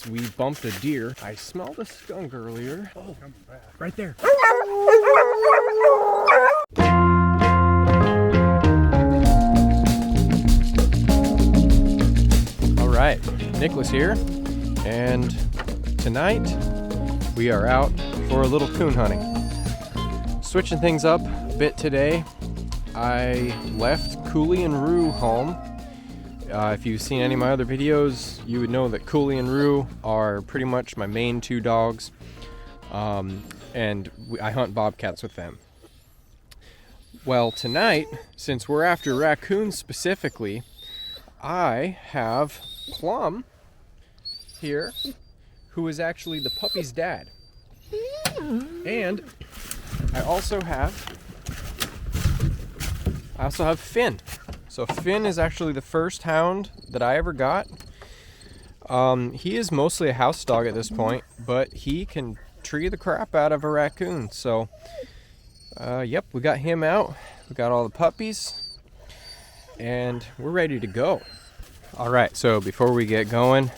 is we bumped a deer. I smelled a skunk earlier. Oh, right there. All right, Nicholas here, and tonight we are out for a little coon hunting. Switching things up a bit today. I left Cooley and Rue home. If you've seen any of my other videos, you would know that Cooley and Rue are pretty much my main two dogs, and I hunt bobcats with them. Well, tonight, since we're after raccoons specifically, I have Plum here, who is actually the puppy's dad. And I also have Finn. So Finn is actually the first hound that I ever got. He is mostly a house dog at this point, but he can tree the crap out of a raccoon. So, yep, we got him out. We got all the puppies, and we're ready to go. All right, so before we get going,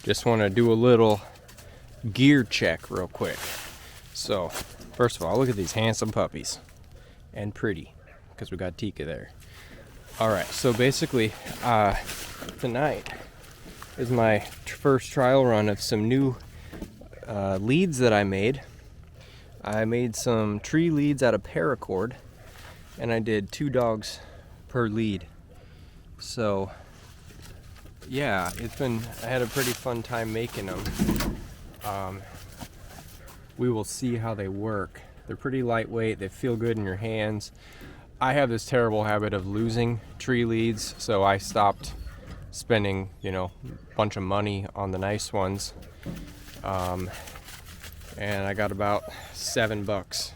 just want to do a little gear check real quick. So, first of all, look at these handsome puppies, and pretty, because we got Tika there. All right, so basically, tonight is my first trial run of some new leads that I made. I made some tree leads out of paracord, and I did 2 dogs per lead. So, yeah, I had a pretty fun time making them. We will see how they work. They're pretty lightweight, they feel good in your hands. I have this terrible habit of losing tree leads, so I stopped spending, a bunch of money on the nice ones. And I got about $7,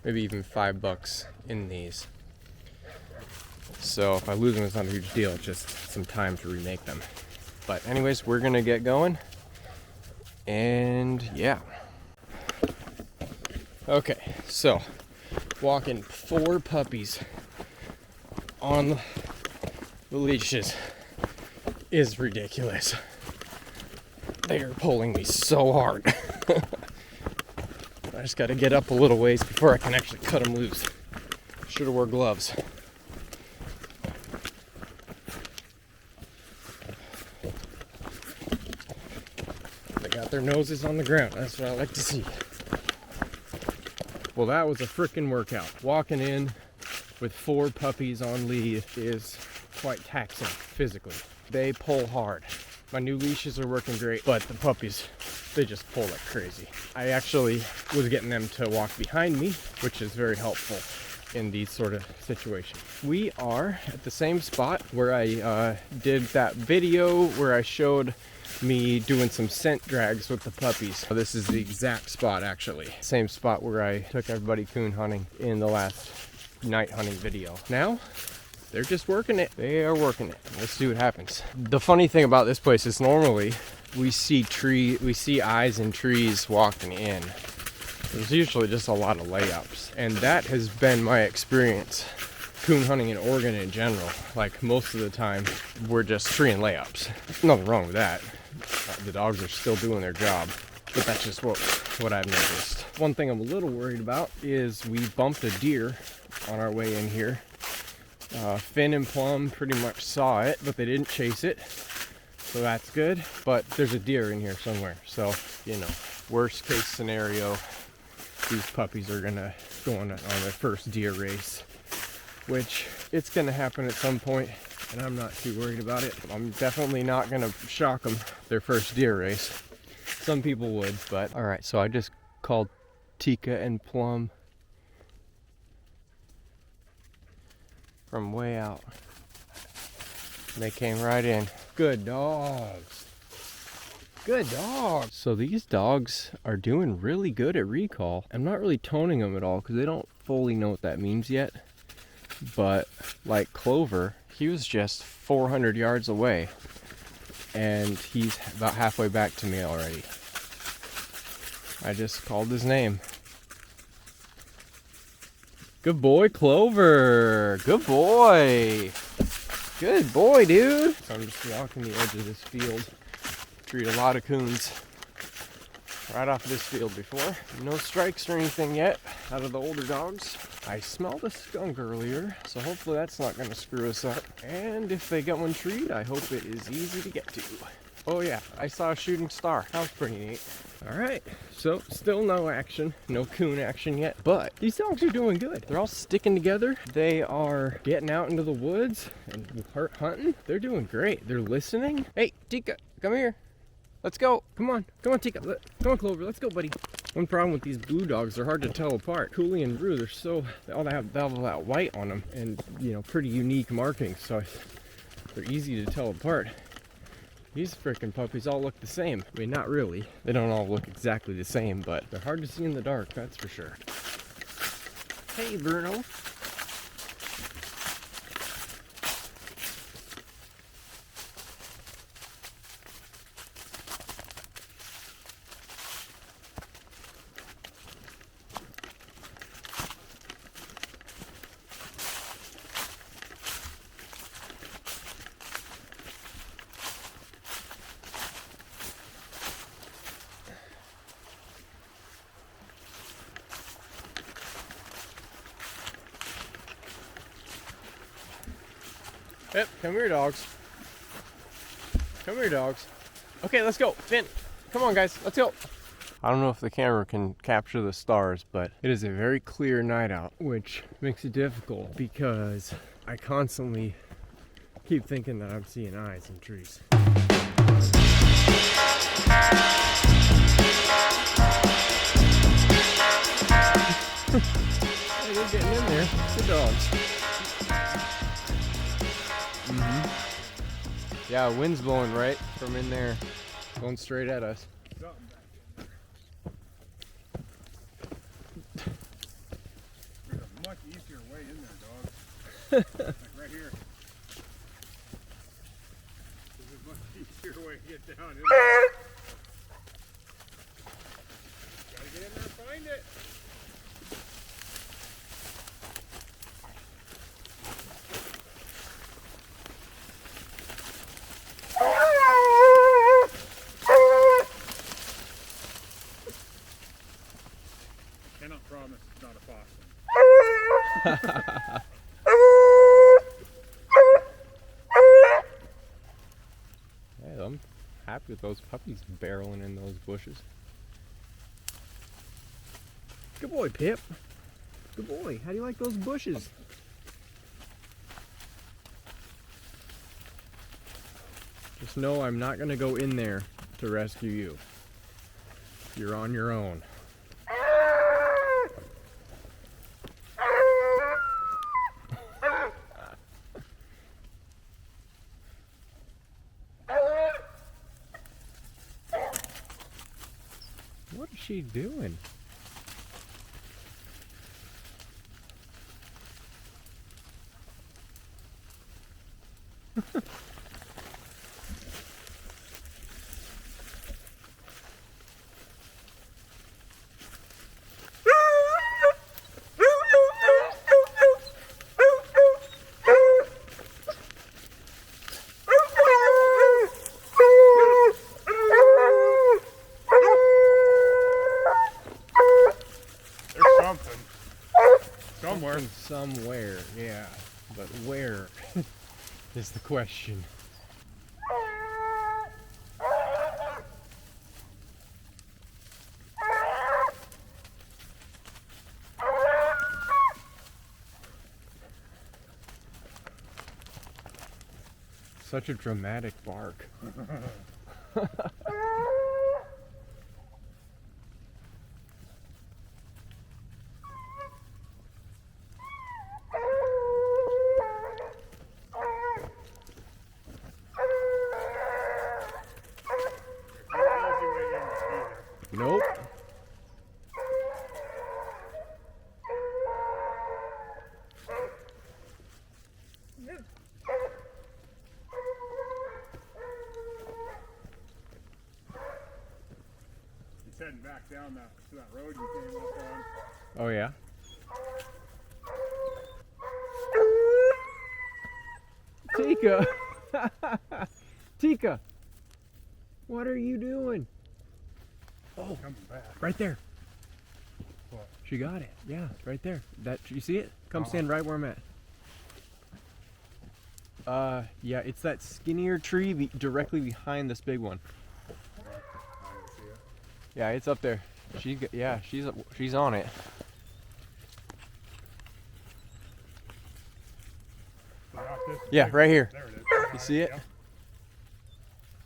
maybe even $5 in these. So if I lose them, it's not a huge deal, it's just some time to remake them. But anyways, we're gonna get going. And yeah. Okay, so walking 4 puppies on the leashes is ridiculous. They are pulling me so hard. I just gotta get up a little ways before I can actually cut them loose. Should have wore gloves. They got their noses on the ground. That's what I like to see. Well, that was a frickin' workout. Walking in with 4 puppies on lead is quite taxing physically. They pull hard. My new leashes are working great, but the puppies, they just pull like crazy. I actually was getting them to walk behind me, which is very helpful in these sort of situations. We are at the same spot where I did that video where I showed me doing some scent drags with the puppies. This is the exact spot, actually. Same spot where I took everybody coon hunting in the last night hunting video. Now, they're just working it. They are working it. Let's see what happens. The funny thing about this place is normally we see eyes in trees walking in. There's usually just a lot of layups. And that has been my experience coon hunting in Oregon in general. Like most of the time, we're just tree and layups. Nothing wrong with that. The dogs are still doing their job, but that's just what I've noticed. One thing I'm a little worried about is we bumped a deer on our way in here. Finn and Plum pretty much saw it, but they didn't chase it, so that's good. But there's a deer in here somewhere, so worst case scenario, these puppies are gonna go on their first deer race, which it's gonna happen at some point. And I'm not too worried about it. I'm definitely not gonna shock them their first deer race. Some people would, but all right. So I just called Tika and Plum from way out. And they came right in. Good dogs. Good dogs. So these dogs are doing really good at recall. I'm not really toning them at all because they don't fully know what that means yet. But like Clover, he was just 400 yards away, and he's about halfway back to me already. I just called his name. Good boy, Clover. Good boy. Good boy, dude. So I'm just walking the edge of this field, treat a lot of coons right off this field before. No strikes or anything yet out of the older dogs. I smelled a skunk earlier, so hopefully that's not going to screw us up. And if they get one treed, I hope it is easy to get to. Oh yeah, I saw a shooting star. That was pretty neat. All right, so still no action, no coon action yet, but these dogs are doing good. They're all sticking together. They are getting out into the woods and hunting. They're doing great. They're listening. Hey, Tika, come here. Let's go. Come on, Tika. Come on, Clover. Let's go, buddy. One problem with these blue dogs, they're hard to tell apart. Cooley and Brew, they all have that white on them, and pretty unique markings, so they're easy to tell apart. These frickin' puppies all look the same. I mean, not really. They don't all look exactly the same, but they're hard to see in the dark, that's for sure. Hey, Bruno. Yep, come here, dogs. Come here, dogs. Okay, let's go. Finn, come on, guys. Let's go. I don't know if the camera can capture the stars, but it is a very clear night out, which makes it difficult because I constantly keep thinking that I'm seeing eyes in trees. Hey, they're getting in there. Good dogs. Yeah, wind's blowing right from in there, going straight at us. There's a much easier way in there, dog. Like right here. There's a much easier way to get down. Gotta get in there and find it. Cannot promise it's not a possum. Hey, I'm happy with those puppies barreling in those bushes. Good boy, Pip. Good boy. How do you like those bushes? Just know I'm not going to go in there to rescue you. You're on your own. What is she doing? Somewhere, yeah, but where is the question? Such a dramatic bark. Nope. He's heading back down to that road you came up on. Oh yeah? Tika! Tika! What are you doing? Oh, Coming back. right there. What? She got it. Yeah, right there. That, you see it? Come stand right where I'm at. Yeah, it's that skinnier tree directly behind this big one. I didn't see it. Yeah, it's up there. She's on it. Yeah, right here. There it is. You see it? Yep.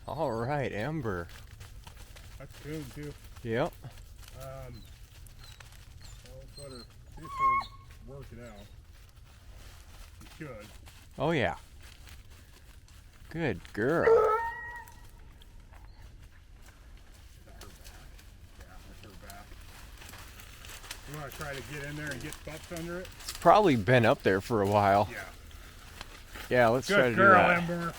All right, Ember. That's coon too. Yep. Well, let's let her see if she'll work it out. She should. Oh yeah. Good girl. That's her back. You want to try to get in there and get Pups under it? It's probably been up there for a while. Yeah. Yeah, let's try to Good do girl, that. Ember.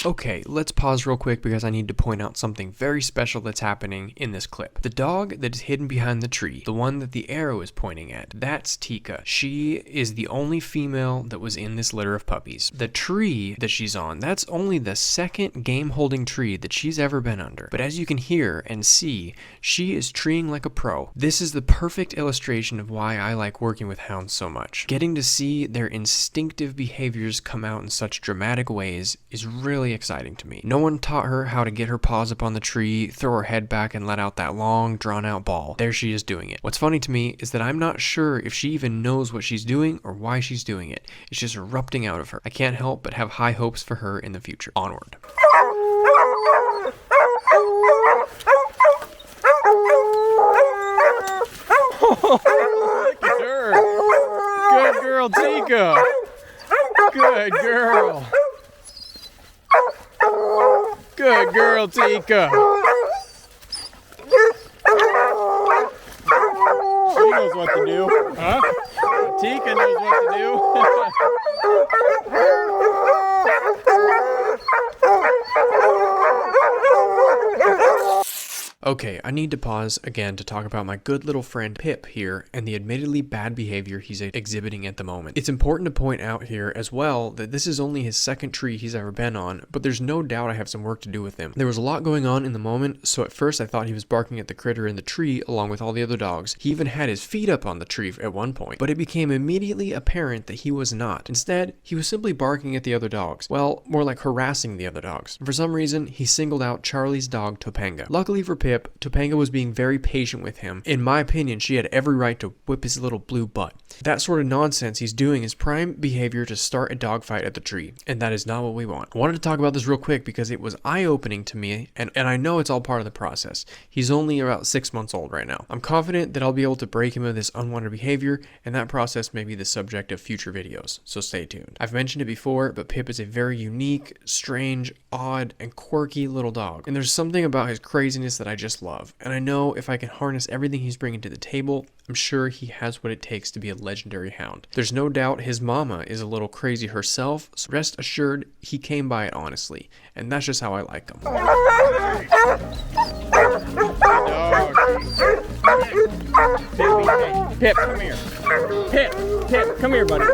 Okay, let's pause real quick because I need to point out something very special that's happening in this clip. The dog that is hidden behind the tree, the one that the arrow is pointing at, that's Tika. She is the only female that was in this litter of puppies. The tree that she's on, that's only the second game-holding tree that she's ever been under. But as you can hear and see, she is treeing like a pro. This is the perfect illustration of why I like working with hounds so much. Getting to see their instinctive behaviors come out in such dramatic ways is really exciting to me. No one taught her how to get her paws up on the tree, throw her head back, and let out that long, drawn-out bawl. There she is doing it. What's funny to me is that I'm not sure if she even knows what she's doing or why she's doing it. It's just erupting out of her. I can't help but have high hopes for her in the future. Onward. Look at her. Good girl, Tika. Good girl. Good girl, Tika. She knows what to do. Huh? Tika knows what to do. Okay, I need to pause again to talk about my good little friend Pip here and the admittedly bad behavior he's exhibiting at the moment. It's important to point out here as well that this is only his second tree he's ever been on, but there's no doubt I have some work to do with him. There was a lot going on in the moment, so at first I thought he was barking at the critter in the tree along with all the other dogs. He even had his feet up on the tree at one point, but it became immediately apparent that he was not. Instead, he was simply barking at the other dogs. Well, more like harassing the other dogs. For some reason, he singled out Charlie's dog Topanga. Luckily for Pip, Topanga was being very patient with him. In my opinion, she had every right to whip his little blue butt. That sort of nonsense he's doing is prime behavior to start a dogfight at the tree, and that is not what we want. I wanted to talk about this real quick because it was eye-opening to me, and I know it's all part of the process. He's only about 6 months old right now. I'm confident that I'll be able to break him of this unwanted behavior, and that process may be the subject of future videos, so stay tuned. I've mentioned it before, but Pip is a very unique, strange, odd, and quirky little dog, and there's something about his craziness that I just love, and I know if I can harness everything he's bringing to the table, I'm sure he has what it takes to be a legendary hound. There's no doubt his mama is a little crazy herself, so rest assured he came by it honestly, and that's just how I like him. Pip, come here. Pip, come here, buddy.